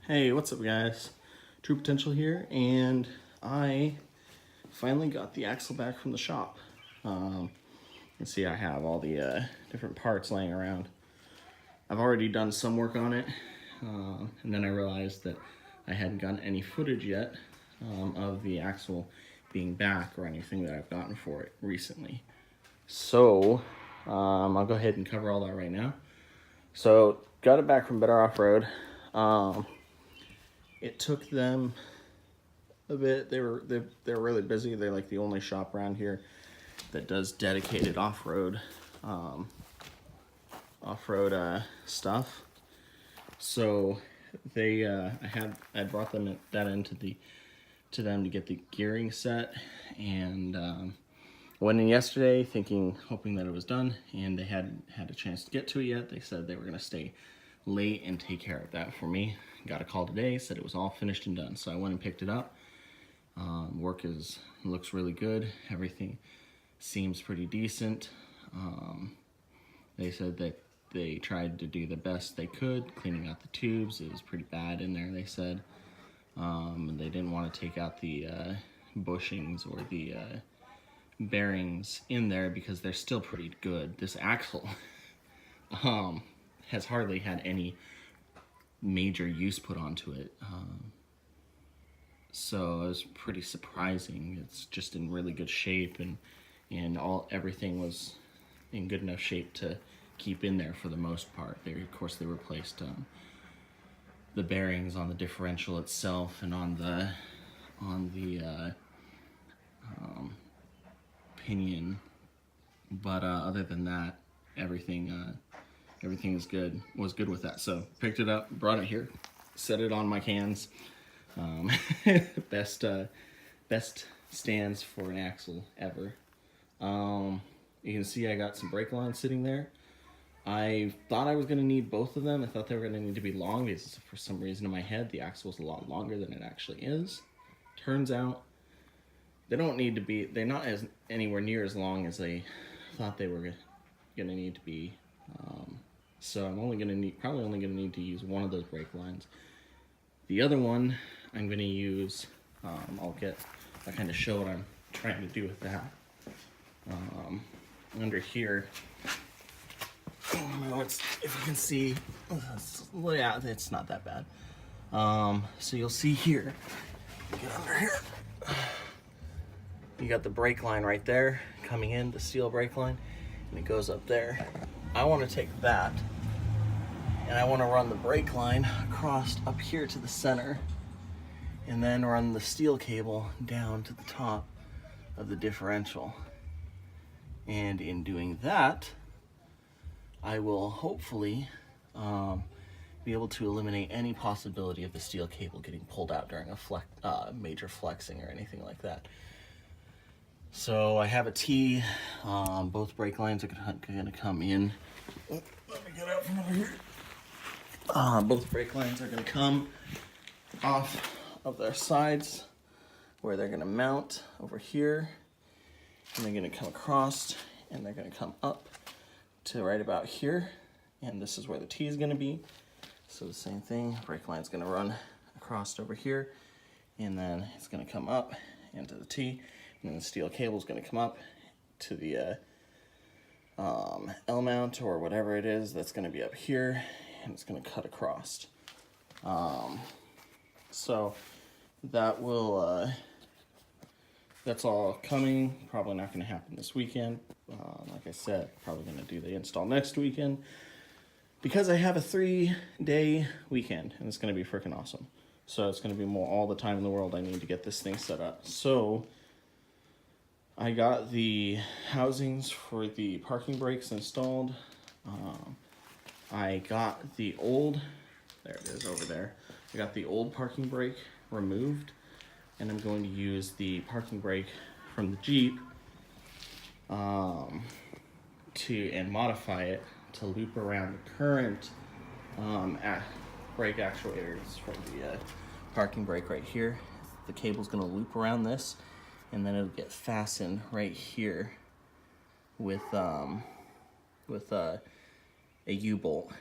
Hey, what's up guys? True Potential here, and I finally got the axle back from the shop. You can see I have all the different parts laying around. I've already done some work on it, and then I realized that I hadn't gotten any footage yet of the axle being back or anything that I've gotten for it recently. So, I'll go ahead and cover all that right now. So, got it back from Better Off-Road. It took them a bit. They're really busy. They're like the only shop around here that does dedicated off-road stuff. So they I brought that into to them to get the gearing set, and went in yesterday hoping that it was done, and they hadn't had a chance to get to it yet. They said they were gonna stay late and take care of that for me. Got a call today, said it was all finished and done. So I went and picked it up. Work looks really good. Everything seems pretty decent. They said that they tried to do the best they could, cleaning out the tubes. It was pretty bad in there, they said. They didn't want to take out the bushings or the bearings in there because they're still pretty good. This axle has hardly had any major use put onto it. So it was pretty surprising. It's just in really good shape, and everything was in good enough shape to keep in there for the most part. Of course, they replaced the bearings on the differential itself and on the pinion, but other than that, everything is good. Was good with that. So picked it up, brought it here, set it on my cans. Best stands for an axle ever. You can see I got some brake lines sitting there. I thought I was going to need both of them. I thought they were going to need to be long because for some reason in my head the axle was a lot longer than it actually is. Turns out they don't need to be. They're not anywhere near as long as they thought they were going to need to be. So I'm probably only going to need to use one of those brake lines. The other one I'm going to use, I'll kind of show what I'm trying to do with that. Under here, I don't know if you can see, yeah, it's not that bad. So you'll see here, get under here, you got the brake line right there, coming in, the steel brake line, and it goes up there. I want to take that, and I want to run the brake line across up here to the center, and then run the steel cable down to the top of the differential. And in doing that, I will hopefully be able to eliminate any possibility of the steel cable getting pulled out during a major flexing or anything like that. So I have a T. Both brake lines are going to come in. Oh, let me get out from over here. Both brake lines are going to come off of their sides where they're going to mount over here, and they're going to come across, and they're going to come up to right about here, and this is where the T is going to be. So the same thing, brake line's going to run across over here, and then it's going to come up into the T, and then the steel cable is going to come up to the L mount or whatever it is that's going to be up here, and it's going to cut across. So that will that's all coming. Probably not going to happen this weekend. Like I said, probably going to do the install next weekend because I have a 3-day weekend, and it's going to be freaking awesome. So it's going to be all the time in the world I need to get this thing set up. So I got the housings for the parking brakes installed. I got the old, there it is over there. I got the old parking brake removed, and I'm going to use the parking brake from the Jeep and modify it to loop around the current brake actuators for the parking brake right here. The cable's going to loop around this, and then it'll get fastened right here with a U-bolt,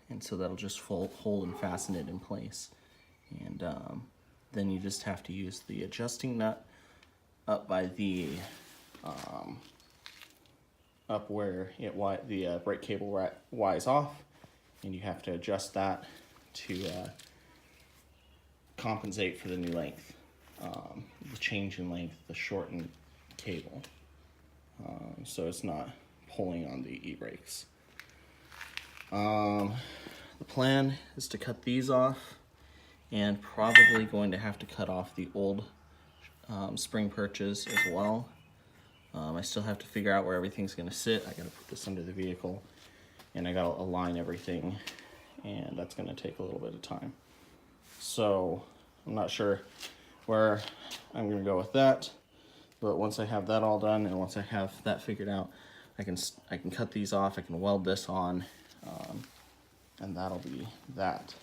and so that'll just hold and fasten it in place. And then you just have to use the adjusting nut up by the up where the brake cable wies off, and you have to adjust that to compensate for the new length, the change in length, the shortened cable, so it's not pulling on the e-brakes. The plan is to cut these off, and probably going to have to cut off the old spring perches as well. I still have to figure out where everything's going to sit. I got to put this under the vehicle, and I got to align everything, and that's going to take a little bit of time. So I'm not sure where I'm going to go with that, but once I have that all done and once I have that figured out, I can cut these off. I can weld this on, and that'll be that.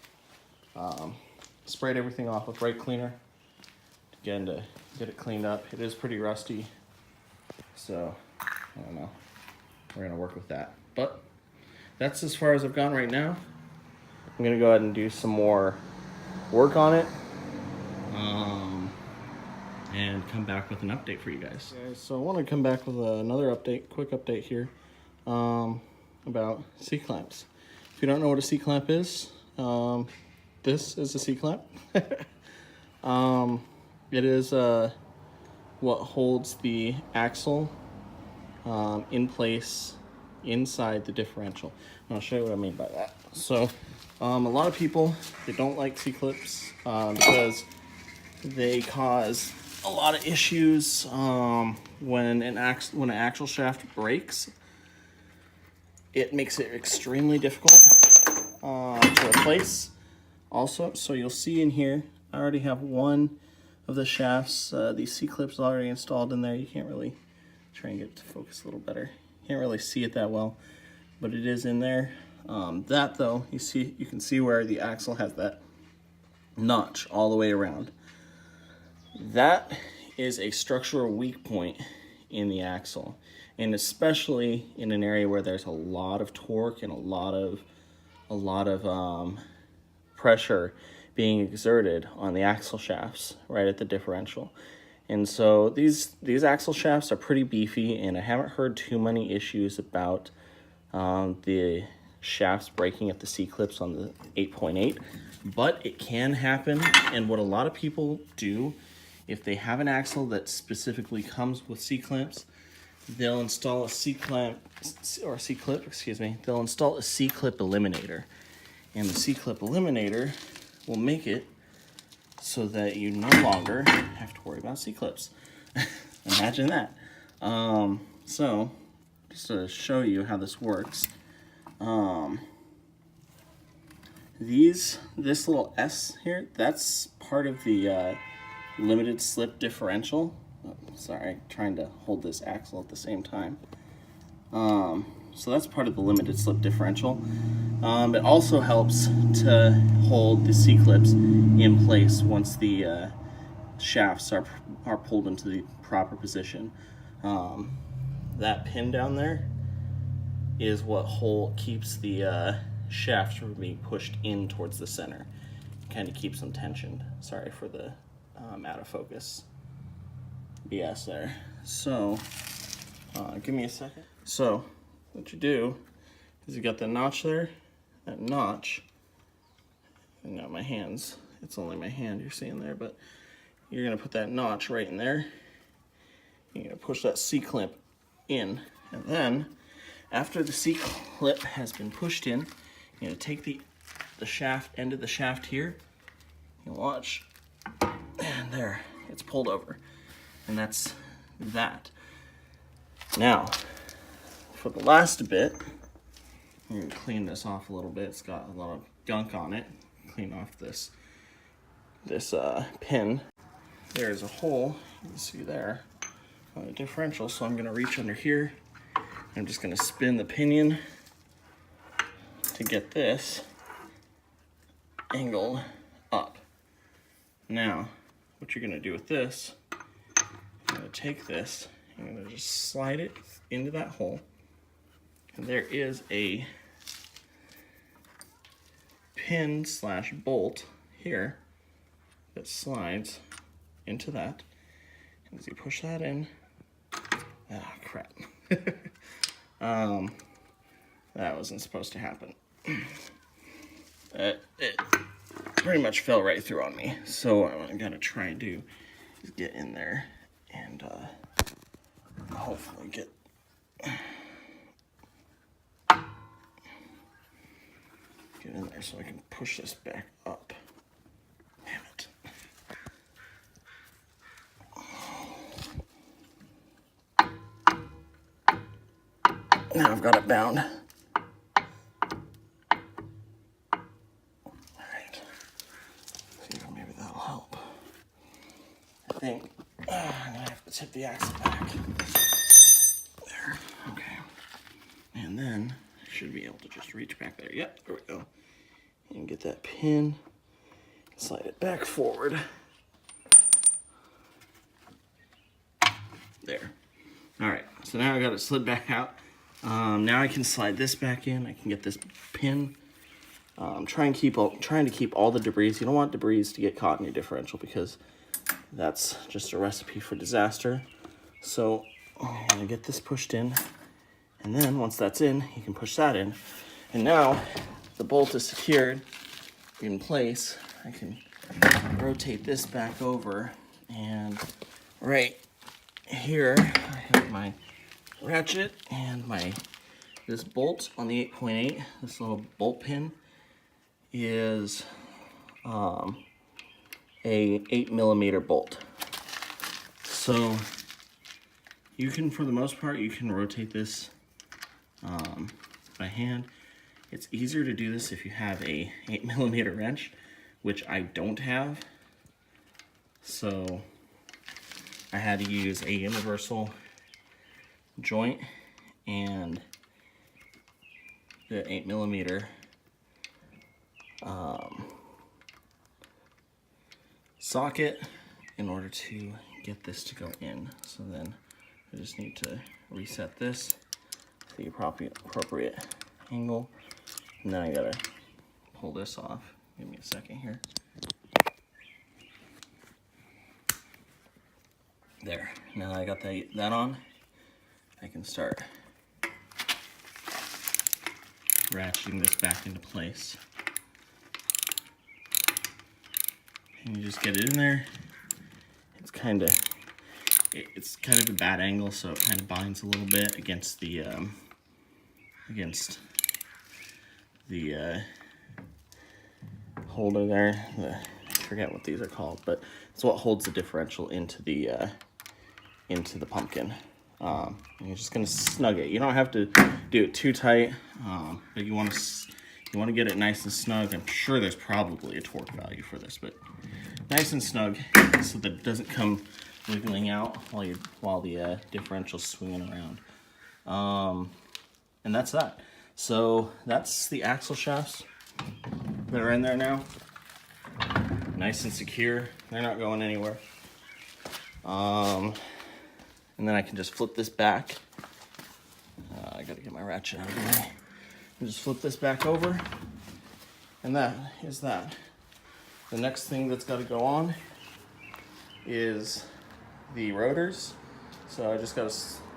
Sprayed everything off with brake cleaner again to get it cleaned up. It is pretty rusty, so I don't know. We're gonna work with that, but that's as far as I've gone right now. I'm gonna go ahead and do some more work on it, and come back with an update for you guys. Okay, so I want to come back with another update, quick update here, about C-clamps. If you don't know what a C-clamp is, this is a C-clamp. It is what holds the axle in place inside the differential. And I'll show you what I mean by that. So a lot of people, they don't like C-clips because they cause a lot of issues when an axle shaft breaks. It makes it extremely difficult to replace also. So you'll see in here, I already have one of the shafts. These C-clips already installed in there. You can't really, try and get it to focus a little better. Can't really see it that well, but it is in there. That though, you can see where the axle has that notch all the way around. That is a structural weak point in the axle, and especially in an area where there's a lot of torque and a lot of pressure being exerted on the axle shafts right at the differential. And so these axle shafts are pretty beefy, and I haven't heard too many issues about the shafts breaking at the C-clips on the 8.8, but it can happen. And what a lot of people do, if they have an axle that specifically comes with C-clamps, they'll install a C-clip, excuse me, they'll install a C-clip eliminator. And the C-clip eliminator will make it so that you no longer have to worry about C-clips. Imagine that. So, just to show you how this works, this little S here, that's part of the limited slip differential. Oh, sorry, trying to hold this axle at the same time. So that's part of the limited slip differential. It also helps to hold the C-clips in place once the shafts are pulled into the proper position. That pin down there is what keeps the shafts from being pushed in towards the center. Kind of keeps them tensioned. Sorry for the out of focus BS there. So, give me a second. So, what you do is you got the notch there, that notch, and now my hands, it's only my hand you're seeing there, but you're gonna put that notch right in there. You're gonna push that C-clip in, and then after the C-clip has been pushed in, you're gonna take the shaft, end of the shaft here, you watch, and there, it's pulled over, and that's that. Now, for the last bit, I'm gonna clean this off a little bit. It's got a lot of gunk on it. Clean off this pin. There's a hole, you can see there, on the differential, so I'm gonna reach under here. I'm just gonna spin the pinion to get this angled up. Now, what you're gonna do with this, I'm gonna take this, I'm gonna just slide it into that hole, and there is a pin/bolt here that slides into that. And as you push that in, ah, crap. That wasn't supposed to happen. It pretty much fell right through on me. So what I'm gonna try and do is get in there and hopefully get in there so I can push this back up. Damn it. Now I've got it bound. Alright. See if maybe that'll help. I think I'm gonna have to tip the axle back. There. Okay. And then I should be able to just reach back there. Yep, there we go. And get that pin, slide it back forward. There. All right, so now I got it slid back out. Now I can slide this back in. I can get this pin. Trying to keep all the debris. You don't want debris to get caught in your differential because that's just a recipe for disaster. So I'm gonna get this pushed in, and then once that's in, you can push that in. And now the bolt is secured in place. I can rotate this back over, and right here I have my ratchet and this bolt on the 8.8. This little bolt pin is a 8mm bolt. So you can, for the most part, you can rotate this by hand. It's easier to do this if you have a 8mm wrench, which I don't have. So I had to use a universal joint and the 8mm socket in order to get this to go in. So then I just need to reset this to the appropriate angle, and then I gotta pull this off. Give me a second here. There. Now I got that on, I can start ratcheting this back into place. And you just get it in there. It's kind of a bad angle, so it kind of binds a little bit against the holder there. I forget what these are called, but it's what holds the differential into the pumpkin. And you're just gonna snug it. You don't have to do it too tight, but you want to get it nice and snug. I'm sure there's probably a torque value for this, but nice and snug so that it doesn't come wiggling out while the differential's swinging around. And that's that. So that's the axle shafts that are in there now. Nice and secure. They're not going anywhere. And then I can just flip this back. I gotta get my ratchet out of the way. And just flip this back over. And that is that. The next thing that's gotta go on is the rotors. So I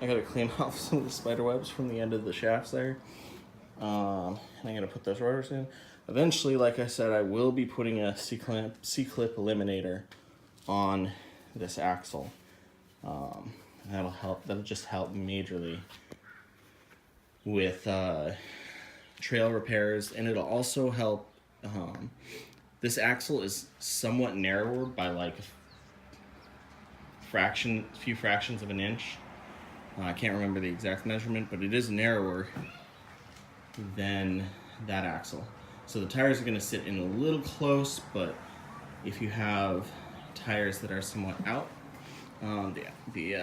gotta clean off some of the spider webs from the end of the shafts there. And I'm gonna put those rotors in. Eventually, like I said, I will be putting a C-clip eliminator on this axle. That'll just help majorly with trail repairs, and it'll also help. This axle is somewhat narrower by like a few fractions of an inch. I can't remember the exact measurement, but it is narrower than that axle. So the tires are going to sit in a little close, but if you have tires that are somewhat out, the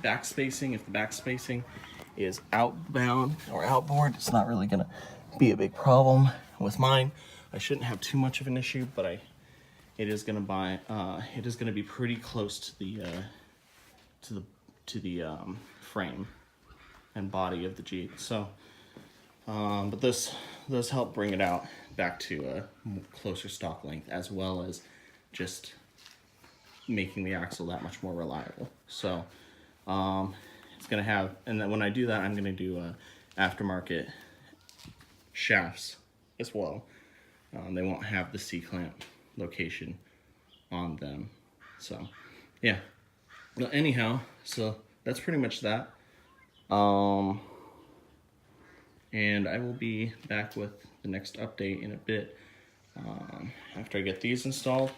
back spacing, if the back spacing is outbound or outboard, it's not really going to be a big problem. With mine, I shouldn't have too much of an issue, but it is going to be pretty close to the frame and body of the Jeep. So, but this help bring it out back to a closer stock length, as well as just making the axle that much more reliable. So it's gonna have, and then when I do that, I'm gonna do aftermarket shafts as well. They won't have the C-clamp location on them. So yeah, well, anyhow, so that's pretty much that. And I will be back with the next update in a bit, after I get these installed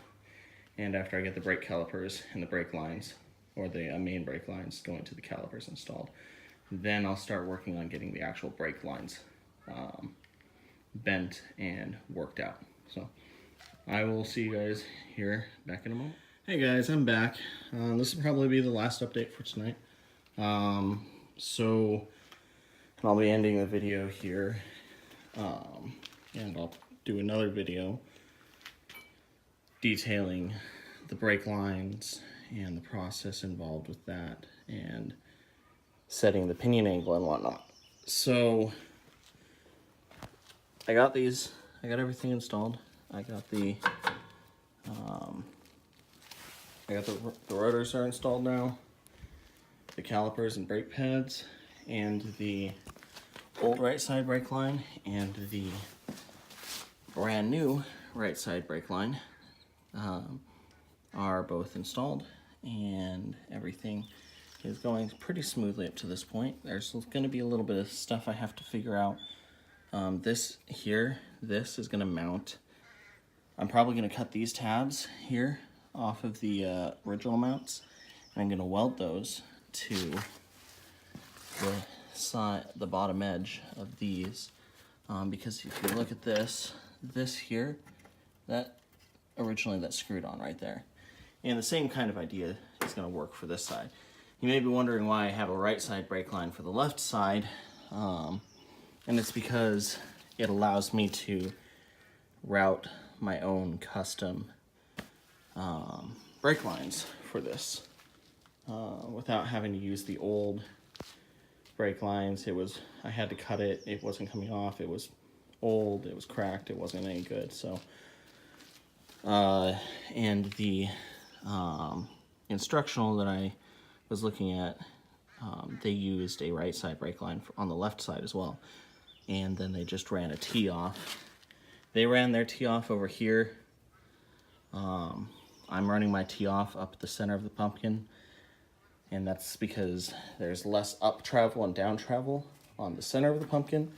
and after I get the brake calipers and the brake lines, or the main brake lines going to the calipers installed. Then I'll start working on getting the actual brake lines bent and worked out. So I will see you guys here back in a moment. Hey guys, I'm back. This will probably be the last update for tonight. So I'll be ending the video here, and I'll do another video detailing the brake lines and the process involved with that and setting the pinion angle and whatnot. So I got everything installed. I got the rotors are installed now, the calipers and brake pads, and the old right side brake line and the brand new right side brake line are both installed, and everything is going pretty smoothly up to this point. There's going to be a little bit of stuff I have to figure out. This is going to mount. I'm probably going to cut these tabs here off of the original mounts, and I'm going to weld those to the bottom edge of these, because if you look at this here, that screwed on right there, and the same kind of idea is going to work for this side. You may be wondering why I have a right side brake line for the left side, and it's because it allows me to route my own custom brake lines for this without having to use the old brake lines. I had to cut it. It wasn't coming off. It was old. It was cracked. It wasn't any good. So, and the instructional that I was looking at, they used a right side brake line on the left side as well, and then they just ran a tee off. They ran their tee off over here. I'm running my tee off up the center of the pumpkin, and that's because there's less up travel and down travel on the center of the pumpkin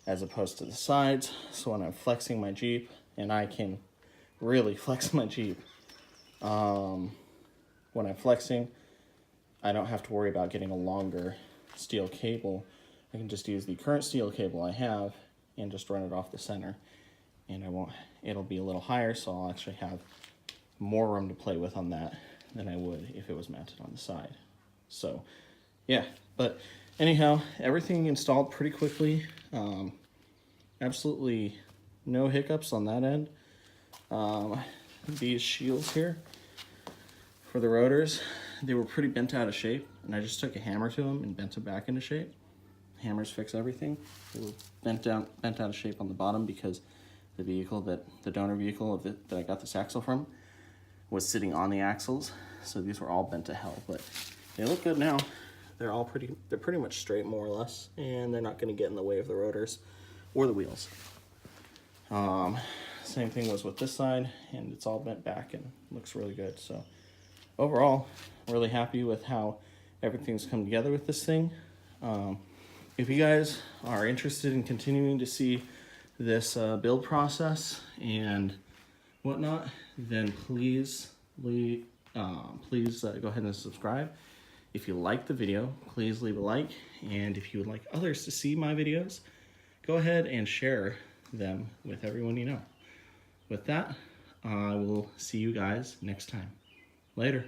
as opposed to the sides. So when I'm flexing my Jeep, and I can really flex my Jeep, when I'm flexing, I don't have to worry about getting a longer steel cable. I can just use the current steel cable I have and just run it off the center, and it'll be a little higher, so I'll actually have more room to play with on that than I would if it was mounted on the side. So yeah, but anyhow, everything installed pretty quickly. Absolutely no hiccups on that end. These shields here for the rotors, they were pretty bent out of shape, and I just took a hammer to them and bent them back into shape. Hammers fix everything. They were bent out of shape on the bottom because the donor vehicle that I got this axle from was sitting on the axles, so these were all bent to hell, but they look good now. They're pretty much straight, more or less, and they're not going to get in the way of the rotors or the wheels. Same thing was with this side, and it's all bent back and looks really good. So overall, really happy with how everything's come together with this thing. If you guys are interested in continuing to see this build process and whatnot, then please go ahead and subscribe. If you like the video, please leave a like, and if you would like others to see my videos, go ahead and share them with everyone you know. With that, I will see you guys next time. Later.